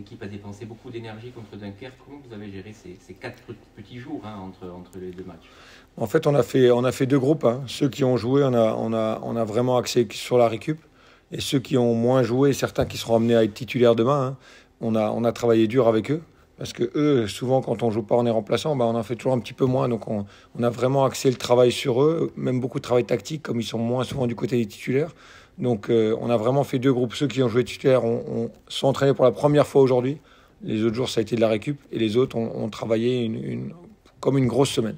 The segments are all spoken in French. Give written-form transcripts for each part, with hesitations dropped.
L'équipe a dépensé beaucoup d'énergie contre Dunkerque. Comment vous avez géré ces 4 petits jours entre les deux matchs? En fait, on a fait deux groupes, hein. Ceux qui ont joué, on a vraiment axé sur la récup. Et ceux qui ont moins joué, certains qui seront amenés à être titulaires demain, hein, on a travaillé dur avec eux. Parce que eux, souvent, quand on joue pas, on est remplaçant, on en fait toujours un petit peu moins. Donc, on a vraiment axé le travail sur eux, même beaucoup de travail tactique, comme ils sont moins souvent du côté des titulaires. Donc, on a vraiment fait deux groupes. Ceux qui ont joué titulaires sont entraînés pour la première fois aujourd'hui. Les autres jours, ça a été de la récup. Et les autres ont travaillé comme une grosse semaine.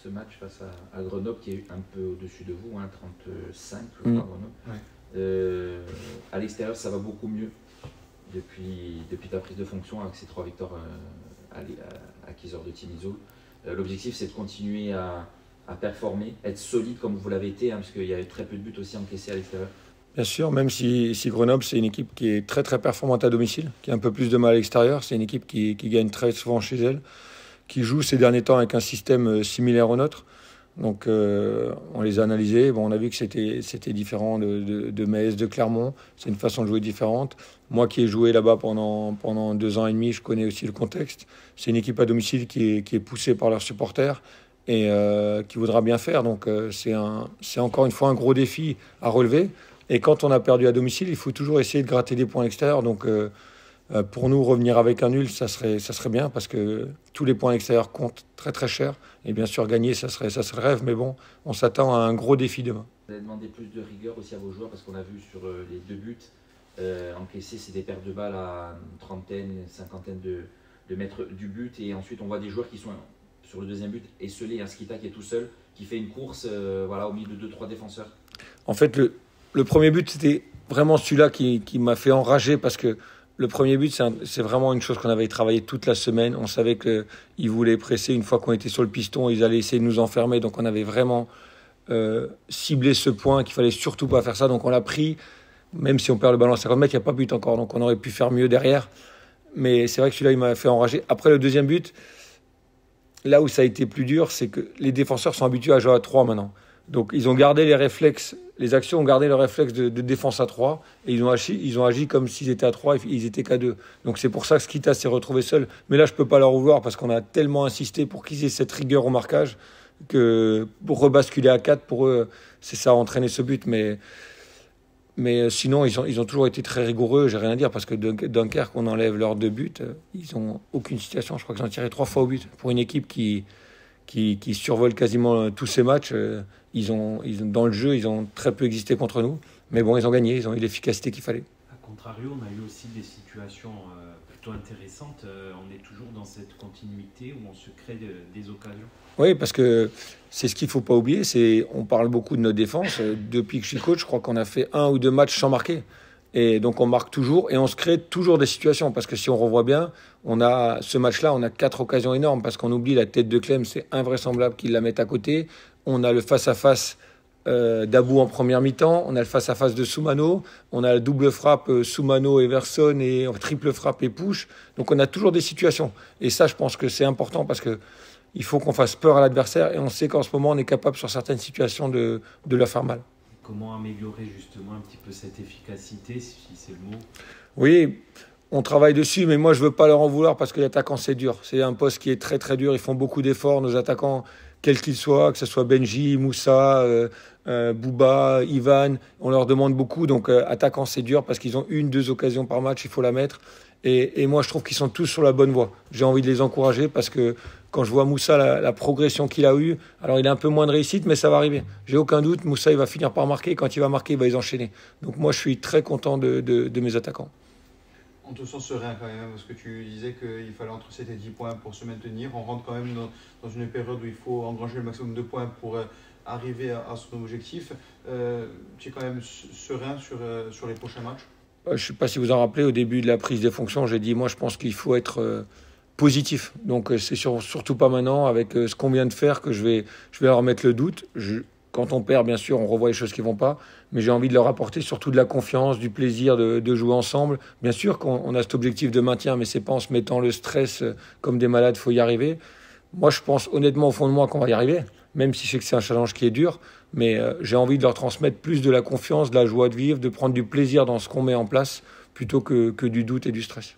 Ce match face à Grenoble, qui est un peu au-dessus de vous, hein, 35, je crois, Grenoble. Ouais. À l'extérieur, ça va beaucoup mieux depuis ta prise de fonction avec ces 3 victoires acquiseurs de Timisoul. L'objectif, c'est de continuer à performer, être solide comme vous l'avez été, hein, parce qu'il y avait très peu de buts aussi encaissés à l'extérieur. Bien sûr, même si Grenoble, c'est une équipe qui est très très performante à domicile, qui a un peu plus de mal à l'extérieur. C'est une équipe qui gagne très souvent chez elle, qui joue ces derniers temps avec un système similaire au nôtre. Donc on les a analysés, on a vu que c'était différent de Metz, de Clermont. C'est une façon de jouer différente. Moi qui ai joué là-bas pendant 2 ans et demi, je connais aussi le contexte. C'est une équipe à domicile qui est poussée par leurs supporters et qui voudra bien faire. Donc c'est encore une fois un gros défi à relever. Et quand on a perdu à domicile, il faut toujours essayer de gratter des points à l'extérieur. Donc pour nous, revenir avec un nul, ça serait bien parce que tous les points à l'extérieur comptent très très cher. Et bien sûr, gagner, ça serait le rêve. Mais bon, on s'attend à un gros défi demain. Vous avez demandé plus de rigueur aussi à vos joueurs parce qu'on a vu sur les 2 buts encaissés, c'est des pertes de balles à une trentaine, une cinquantaine de mètres du but. Et ensuite, on voit des joueurs qui sont sur le deuxième but esselés, un Skita qui est tout seul, qui fait une course au milieu de 2-3 défenseurs. En fait, le premier but, c'était vraiment celui-là qui m'a fait enrager parce que le premier but, c'est vraiment une chose qu'on avait travaillé toute la semaine. On savait qu'ils voulaient presser. Une fois qu'on était sur le piston, ils allaient essayer de nous enfermer. Donc on avait vraiment ciblé ce point qu'il fallait surtout pas faire ça. Donc on l'a pris, même si on perd le ballon à 50 mètres, il n'y a pas but encore. Donc on aurait pu faire mieux derrière. Mais c'est vrai que celui-là, il m'a fait enrager. Après le deuxième but, là où ça a été plus dur, c'est que les défenseurs sont habitués à jouer à 3 maintenant. Donc ils ont gardé les réflexes, les actions ont gardé le réflexe de défense à 3 et ils ont agi comme s'ils étaient à 3 et ils étaient qu'à 2. Donc c'est pour ça que Skita s'est retrouvé seul. Mais là, je ne peux pas leur vouloir parce qu'on a tellement insisté pour qu'ils aient cette rigueur au marquage que pour rebasculer à 4, pour eux, c'est ça, entraîner ce but. Mais sinon, ils ont toujours été très rigoureux, j'ai rien à dire parce que Dunkerque, on enlève leurs 2 buts, ils n'ont aucune situation. Je crois qu'ils ont tiré 3 fois au but pour une équipe qui survole quasiment tous ces matchs. Dans le jeu, ils ont très peu existé contre nous. Mais bon, ils ont gagné, ils ont eu l'efficacité qu'il fallait. A contrario, on a eu aussi des situations plutôt intéressantes. On est toujours dans cette continuité où on se crée des occasions. Oui, parce que c'est ce qu'il ne faut pas oublier. On parle beaucoup de notre défense. Depuis que je suis coach, je crois qu'on a fait 1 ou 2 matchs sans marquer. Et donc on marque toujours et on se crée toujours des situations. Parce que si on revoit bien, ce match-là, on a 4 occasions énormes. Parce qu'on oublie la tête de Clem, c'est invraisemblable qu'ils la mettent à côté. On a le face-à-face d'Abou en première mi-temps. On a le face-à-face de Soumano. On a la double frappe Soumano, Everson et triple frappe et push. Donc on a toujours des situations. Et ça, je pense que c'est important parce que il faut qu'on fasse peur à l'adversaire. Et on sait qu'en ce moment, on est capable sur certaines situations de leur faire mal. Comment améliorer justement un petit peu cette efficacité, si c'est le mot? Oui, on travaille dessus, mais moi je veux pas leur en vouloir parce que l'attaquant c'est dur. C'est un poste qui est très très dur. Ils font beaucoup d'efforts, nos attaquants, quels qu'ils soient, que ce soit Benji, Moussa, Bouba, Ivan. On leur demande beaucoup. Donc attaquant c'est dur parce qu'ils ont 1-2 occasions par match, il faut la mettre. Et moi je trouve qu'ils sont tous sur la bonne voie. J'ai envie de les encourager parce que quand je vois Moussa, la progression qu'il a eue, alors il a un peu moins de réussite, mais ça va arriver. J'ai aucun doute, Moussa il va finir par marquer. Quand il va marquer, il va les enchaîner. Donc moi je suis très content de mes attaquants. On te sent serein quand même, parce que tu disais qu'il fallait entre 7 et 10 points pour se maintenir. On rentre quand même dans une période où il faut engranger le maximum de points pour arriver à son objectif. Tu es quand même serein sur les prochains matchs? Je ne sais pas si vous en rappelez, au début de la prise de fonction, j'ai dit, moi je pense qu'il faut être positif. Donc c'est surtout pas maintenant, avec ce qu'on vient de faire, que je vais leur mettre le doute. Quand on perd, bien sûr, on revoit les choses qui ne vont pas, mais j'ai envie de leur apporter surtout de la confiance, du plaisir de jouer ensemble. Bien sûr qu'on a cet objectif de maintien, mais ce n'est pas en se mettant le stress comme des malades, il faut y arriver. Moi, je pense honnêtement au fond de moi qu'on va y arriver, même si je sais que c'est un challenge qui est dur, mais j'ai envie de leur transmettre plus de la confiance, de la joie de vivre, de prendre du plaisir dans ce qu'on met en place, plutôt que du doute et du stress.